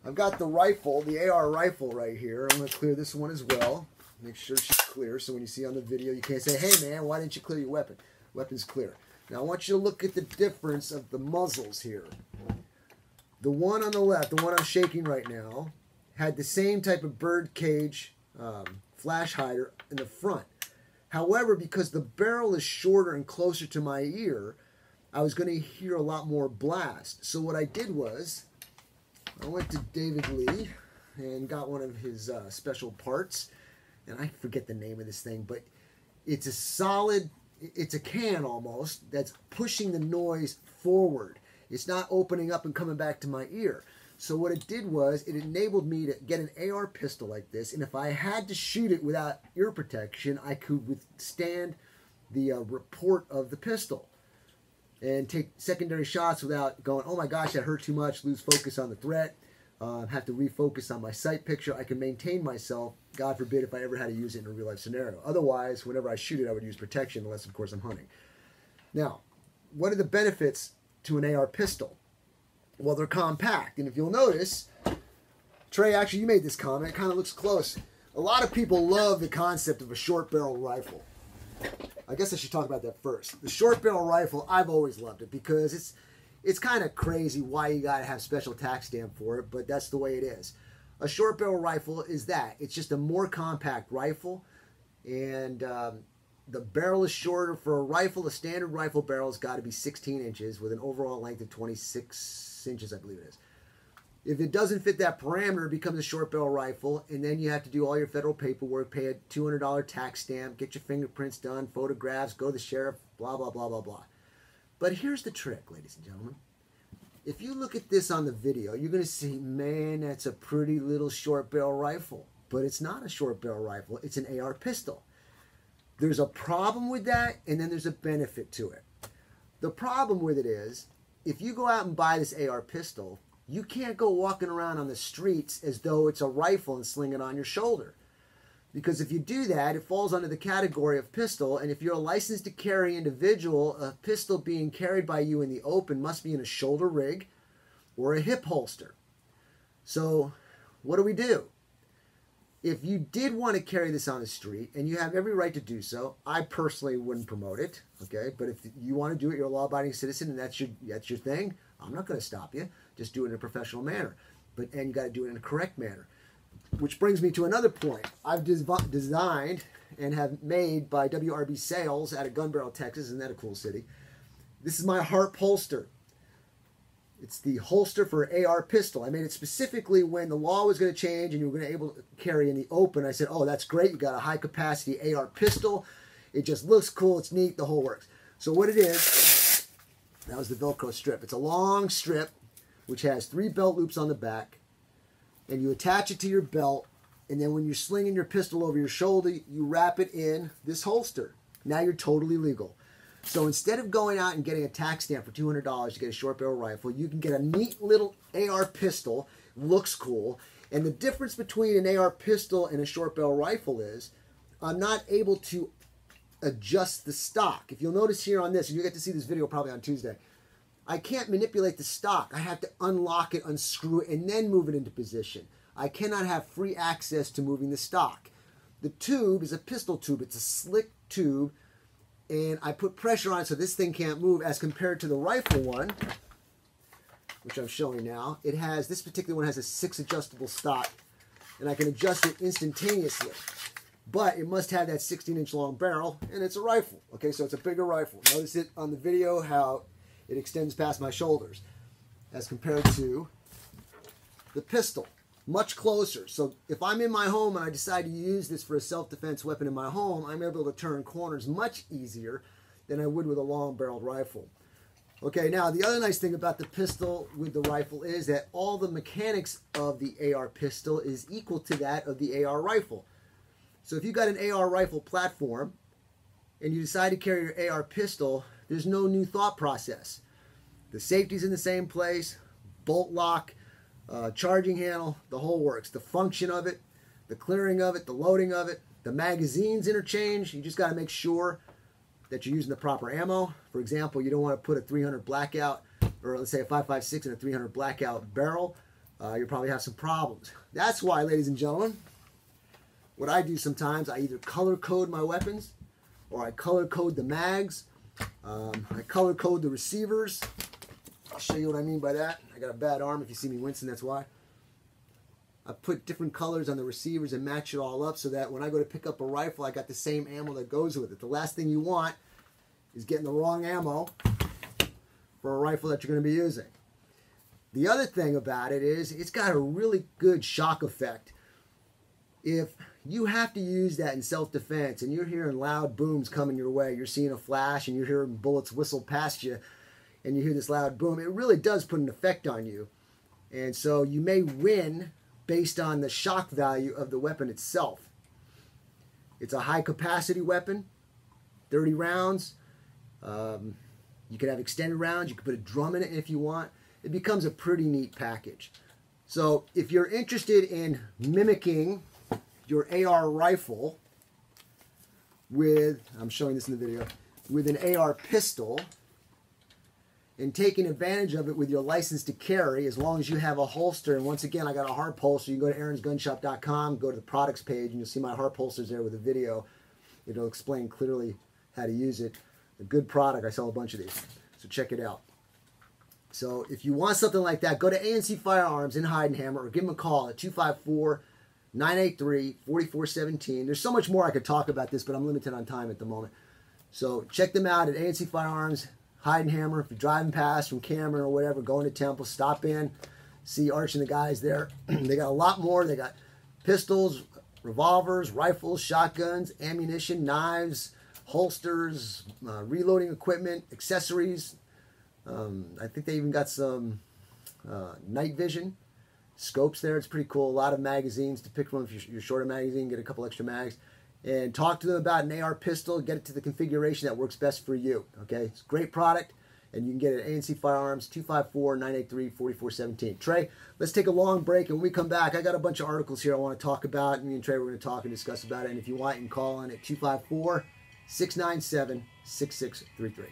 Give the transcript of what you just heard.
I've got the rifle, the AR rifle right here. I'm going to clear this one as well. Make sure she's clear so when you see on the video, you can't say, hey man, why didn't you clear your weapon? Weapon's clear. Now I want you to look at the difference of the muzzles here. The one on the left, the one I'm shaking right now, had the same type of bird cage flash hider in the front. However, because the barrel is shorter and closer to my ear, I was going to hear a lot more blast. So what I did was, I went to David Lee and got one of his special parts. And I forget the name of this thing, but it's a solid, it's a can almost, that's pushing the noise forward. It's not opening up and coming back to my ear. So what it did was, it enabled me to get an AR pistol like this, and if I had to shoot it without ear protection, I could withstand the report of the pistol and take secondary shots without going, oh my gosh, that hurt too much, lose focus on the threat, have to refocus on my sight picture. I can maintain myself, God forbid, if I ever had to use it in a real life scenario. Otherwise, whenever I shoot it, I would use protection, unless of course I'm hunting. Now, what are the benefits to an AR pistol? Well, they're compact, and if you'll notice, Trey, actually you made this comment, it kind of looks close. A lot of people love the concept of a short barrel rifle. I guess I should talk about that first. The short barrel rifle, I've always loved it because it's kind of crazy why you gotta have special tax stamp for it, but that's the way it is. A short barrel rifle is that. It's just a more compact rifle, and the barrel is shorter. For a rifle, a standard rifle barrel has got to be 16 inches with an overall length of 26 inches, I believe it is. If it doesn't fit that parameter, it becomes a short barrel rifle, and then you have to do all your federal paperwork, pay a $200 tax stamp, get your fingerprints done, photographs, go to the sheriff, blah, blah, blah, blah, blah. But here's the trick, ladies and gentlemen. If you look at this on the video, you're going to see, man, that's a pretty little short barrel rifle. But it's not a short barrel rifle, it's an AR pistol. There's a problem with that, and then there's a benefit to it. The problem with it is, if you go out and buy this AR pistol, you can't go walking around on the streets as though it's a rifle and sling it on your shoulder. Because if you do that, it falls under the category of pistol, and if you're a licensed to carry individual, a pistol being carried by you in the open must be in a shoulder rig or a hip holster. So, what do? If you did want to carry this on the street, and you have every right to do so, I personally wouldn't promote it, okay? But if you want to do it, you're a law-abiding citizen, and that's your thing, I'm not going to stop you. Just do it in a professional manner. And you got to do it in a correct manner. Which brings me to another point. I've designed and have made by WRB Sales out of Gun Barrel, Texas. Isn't that a cool city? This is my Harp holster. It's the holster for an AR pistol. I made it specifically when the law was going to change and you were going to be able to carry in the open. I said, oh, that's great. You got a high capacity AR pistol. It just looks cool. It's neat. The whole works. So what it is, that was the Velcro strip. It's a long strip which has 3 belt loops on the back. And you attach it to your belt. And then when you're slinging your pistol over your shoulder, you wrap it in this holster. Now you're totally legal. So instead of going out and getting a tax stamp for $200 to get a short barrel rifle, you can get a neat little AR pistol. Looks cool. And the difference between an AR pistol and a short barrel rifle is I'm not able to adjust the stock. If you'll notice here on this, and you get to see this video probably on Tuesday, I can't manipulate the stock. I have to unlock it, unscrew it, and then move it into position. I cannot have free access to moving the stock. The tube is a pistol tube. It's a slick tube. And I put pressure on it so this thing can't move, as compared to the rifle one, which I'm showing now. This particular one has a 6 adjustable stock, and I can adjust it instantaneously. But it must have that 16-inch long barrel, and it's a rifle. Okay, so it's a bigger rifle. Notice it on the video how it extends past my shoulders, as compared to the pistol. Much closer. So if I'm in my home and I decide to use this for a self-defense weapon in my home, I'm able to turn corners much easier than I would with a long-barreled rifle. Okay, now the other nice thing about the pistol with the rifle is that all the mechanics of the AR pistol is equal to that of the AR rifle. So if you've got an AR rifle platform and you decide to carry your AR pistol, there's no new thought process. The safety's in the same place, bolt lock, charging handle, the whole works. The function of it, the clearing of it, the loading of it, the magazines interchange. You just got to make sure that you're using the proper ammo. For example, you don't want to put a 300 blackout, or let's say a 5.56 and a 300 blackout barrel you'll probably have some problems. That's why, ladies and gentlemen, what I do sometimes, I either color code my weapons, or I color code the mags, I color code the receivers. I'll show you what I mean by that. I got a bad arm. If you see me wincing, that's why. I put different colors on the receivers and match it all up so that when I go to pick up a rifle, I got the same ammo that goes with it. The last thing you want is getting the wrong ammo for a rifle that you're going to be using. The other thing about it is it's got a really good shock effect. If you have to use that in self-defense and you're hearing loud booms coming your way, you're seeing a flash and you're hearing bullets whistle past you and you hear this loud boom, it really does put an effect on you. And so you may win based on the shock value of the weapon itself. It's a high capacity weapon, 30 rounds. You can have extended rounds. You can put a drum in it if you want. It becomes a pretty neat package. So if you're interested in mimicking your AR rifle with, I'm showing this in the video, with an AR pistol and taking advantage of it with your license to carry, as long as you have a holster. And once again, I got a hard holster. You can go to aaronsgunshop.com, go to the products page, and you'll see my hard holsters there with a video. It'll explain clearly how to use it. A good product. I sell a bunch of these, so check it out. So if you want something like that, go to ANC Firearms in Heidenhammer or give them a call at 254-983-4417. There's so much more I could talk about this, but I'm limited on time at the moment. So check them out at ANC Firearms, Heidenhammer. If you're driving past from Cameron or whatever, going to Temple, stop in, see Arch and the guys there. They got a lot more. They got pistols, revolvers, rifles, shotguns, ammunition, knives, holsters, reloading equipment, accessories. I think they even got some night vision scopes there. It's pretty cool. A lot of magazines to pick from. If you're short a magazine, get a couple extra mags. And talk to them about an AR pistol. Get it to the configuration that works best for you. Okay, it's a great product, and you can get it at ANC Firearms, 254-983-4417. Trey, let's take a long break, and when we come back, I got a bunch of articles here I want to talk about. Me and Trey, we're going to talk and discuss about it. And if you want, you can call in at 254-697-6633.